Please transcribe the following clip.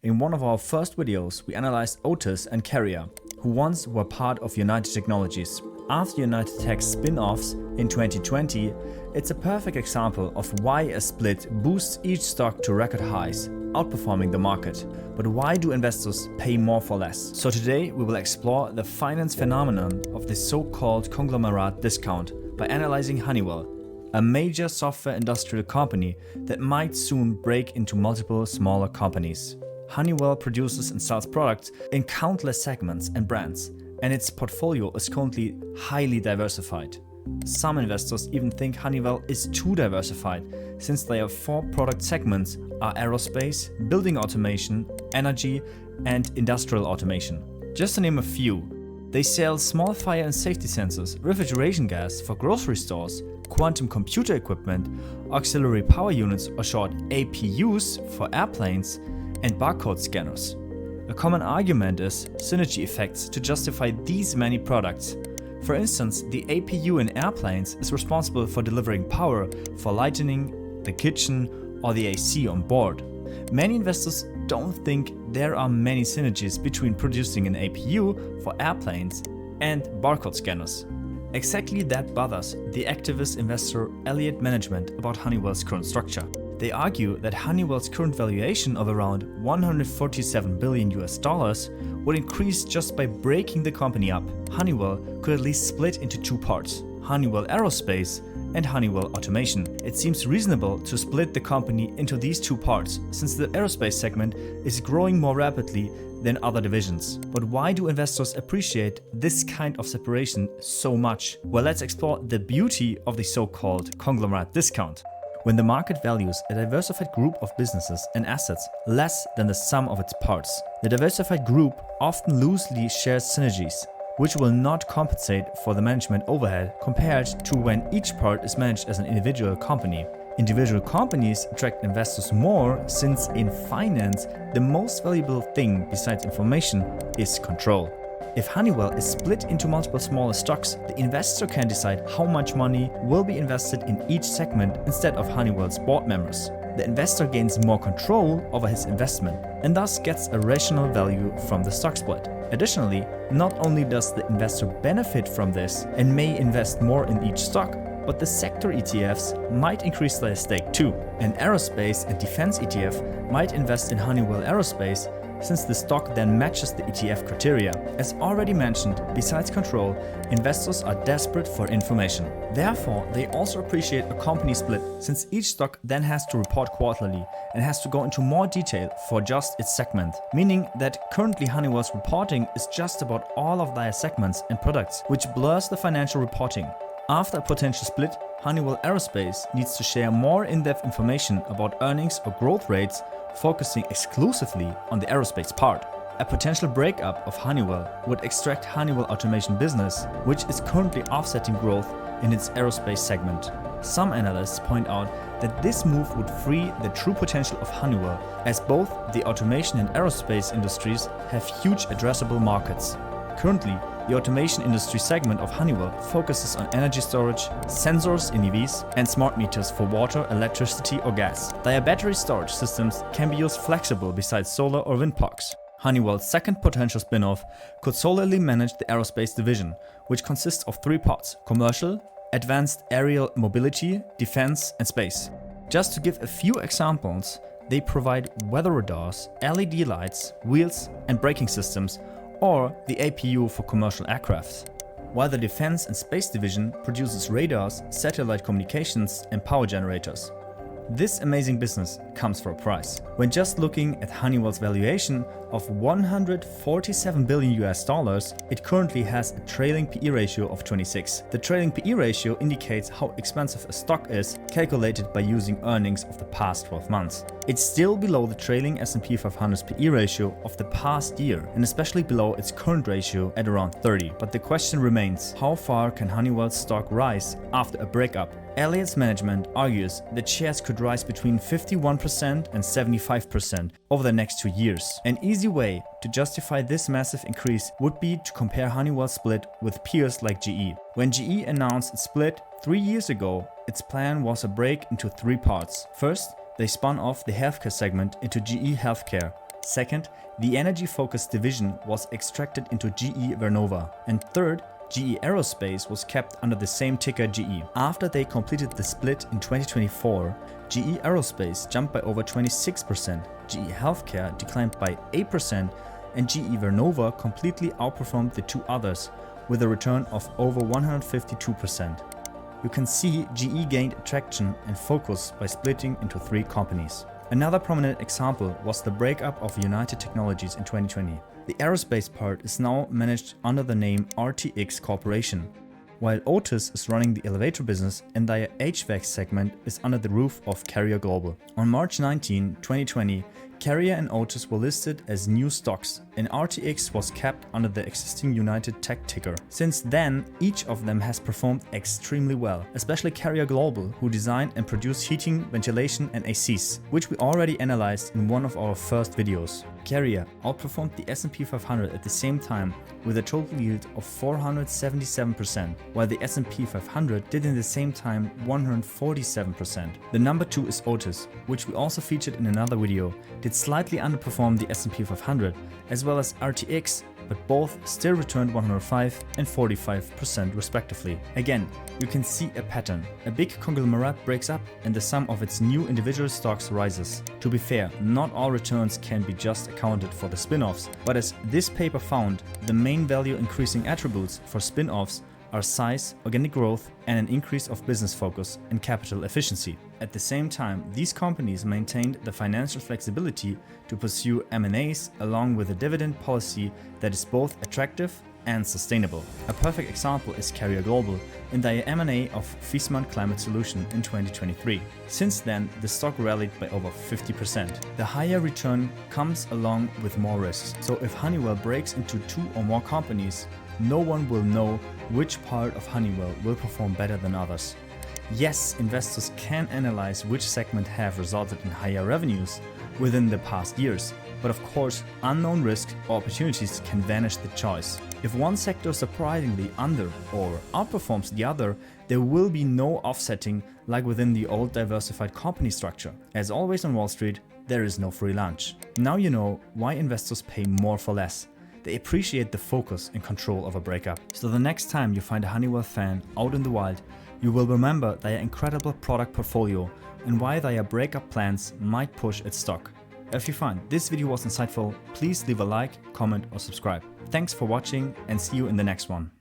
In one of our first videos, we analyzed Otis and Carrier, who once were part of United Technologies. After United Tech's spin-offs in 2020, it's a perfect example of why a split boosts each stock to record highs, outperforming the market. But why do investors pay more for less? So today we will explore the finance phenomenon of the so-called conglomerate discount by analyzing Honeywell, a major software industrial company that might soon break into multiple smaller companies. Honeywell produces and sells products in countless segments and brands, and its portfolio is currently highly diversified. Some investors even think Honeywell is too diversified, since their 4 product segments are aerospace, building automation, energy, and industrial automation. Just to name a few, they sell small fire and safety sensors, refrigeration gas for grocery stores, quantum computer equipment, auxiliary power units or short APUs for airplanes, and barcode scanners. A common argument is synergy effects to justify these many products. For instance, the APU in airplanes is responsible for delivering power for lighting the kitchen or the AC on board. Many investors don't think there are many synergies between producing an APU for airplanes and barcode scanners. Exactly that bothers the activist investor Elliott Management about Honeywell's current structure. They argue that Honeywell's current valuation of around $147 billion would increase just by breaking the company up. Honeywell could at least split into 2 parts, Honeywell Aerospace and Honeywell Automation. It seems reasonable to split the company into these 2 parts, since the aerospace segment is growing more rapidly than other divisions. But why do investors appreciate this kind of separation so much? Well, let's explore the beauty of the so-called conglomerate discount. When the market values a diversified group of businesses and assets less than the sum of its parts, the diversified group often loosely shares synergies, which will not compensate for the management overhead compared to when each part is managed as an individual company. Individual companies attract investors more since in finance, the most valuable thing besides information is control. If Honeywell is split into multiple smaller stocks, the investor can decide how much money will be invested in each segment instead of Honeywell's board members. The investor gains more control over his investment and thus gets a rational value from the stock split. Additionally, not only does the investor benefit from this and may invest more in each stock, but the sector ETFs might increase their stake too. An aerospace and defense ETF might invest in Honeywell Aerospace, since the stock then matches the ETF criteria. As already mentioned, besides control, investors are desperate for information. Therefore, they also appreciate a company split, since each stock then has to report quarterly and has to go into more detail for just its segment, meaning that currently Honeywell's reporting is just about all of their segments and products, which blurs the financial reporting. After a potential split, Honeywell Aerospace needs to share more in-depth information about earnings or growth rates, focusing exclusively on the aerospace part. A potential breakup of Honeywell would extract Honeywell Automation business, which is currently offsetting growth in its aerospace segment. Some analysts point out that this move would free the true potential of Honeywell, as both the automation and aerospace industries have huge addressable markets. Currently, the automation industry segment of Honeywell focuses on energy storage, sensors in EVs, and smart meters for water, electricity, or gas. Their battery storage systems can be used flexible besides solar or wind parks. Honeywell's second potential spin-off could solely manage the aerospace division, which consists of 3 parts: commercial, advanced aerial mobility, defense, and space. Just to give a few examples, they provide weather radars, LED lights, wheels, and braking systems, or the APU for commercial aircraft, while the Defense and Space Division produces radars, satellite communications, and power generators. This amazing business comes for a price. When just looking at Honeywell's valuation of $147 billion, it currently has a trailing PE ratio of 26. The trailing PE ratio indicates how expensive a stock is, calculated by using earnings of the past 12 months. It's still below the trailing S&P 500's PE ratio of the past year, and especially below its current ratio at around 30. But the question remains, how far can Honeywell's stock rise after a breakup? Elliott's management argues that shares could rise between 51% and 75% over the next 2 years. An easy way to justify this massive increase would be to compare Honeywell's split with peers like GE. When GE announced its split 3 years ago, its plan was a break into 3 parts. First, they spun off the healthcare segment into GE Healthcare. Second, the energy-focused division was extracted into GE Vernova. And third, GE Aerospace was kept under the same ticker GE. After they completed the split in 2024, GE Aerospace jumped by over 26%, GE Healthcare declined by 8%, and GE Vernova completely outperformed the two others with a return of over 152%. You can see GE gained traction and focus by splitting into 3 companies. Another prominent example was the breakup of United Technologies in 2020. The aerospace part is now managed under the name RTX Corporation, while Otis is running the elevator business and their HVAC segment is under the roof of Carrier Global. On March 19, 2020, Carrier and Otis were listed as new stocks, and RTX was kept under the existing United Tech ticker. Since then, each of them has performed extremely well, especially Carrier Global, who design and produce heating, ventilation and ACs, which we already analyzed in one of our first videos. Carrier outperformed the S&P 500 at the same time with a total yield of 477%, while the S&P 500 did in the same time 147%. The number 2 is Otis, which we also featured in another video, did slightly underperform the S&P 500 as well as RTX, but both still returned 105 and 45% respectively. Again, you can see a pattern. A big conglomerate breaks up and the sum of its new individual stocks rises. To be fair, not all returns can be just accounted for the spin-offs, but as this paper found, the main value increasing attributes for spin-offs are size, organic growth, and an increase of business focus and capital efficiency. At the same time, these companies maintained the financial flexibility to pursue M&As along with a dividend policy that is both attractive and sustainable. A perfect example is Carrier Global in their M&A of Viessmann Climate Solution in 2023. Since then, the stock rallied by over 50%. The higher return comes along with more risks. So if Honeywell breaks into 2 or more companies, no one will know which part of Honeywell will perform better than others. Yes, investors can analyze which segment have resulted in higher revenues within the past years, but of course, unknown risks or opportunities can vanish the choice. If one sector surprisingly under or outperforms the other, there will be no offsetting like within the old diversified company structure. As always on Wall Street, there is no free lunch. Now you know why investors pay more for less. They appreciate the focus and control of a breakup. So the next time you find a Honeywell fan out in the wild, you will remember their incredible product portfolio and why their breakup plans might push its stock. If you find this video was insightful, please leave a like, comment or subscribe. Thanks for watching and see you in the next one.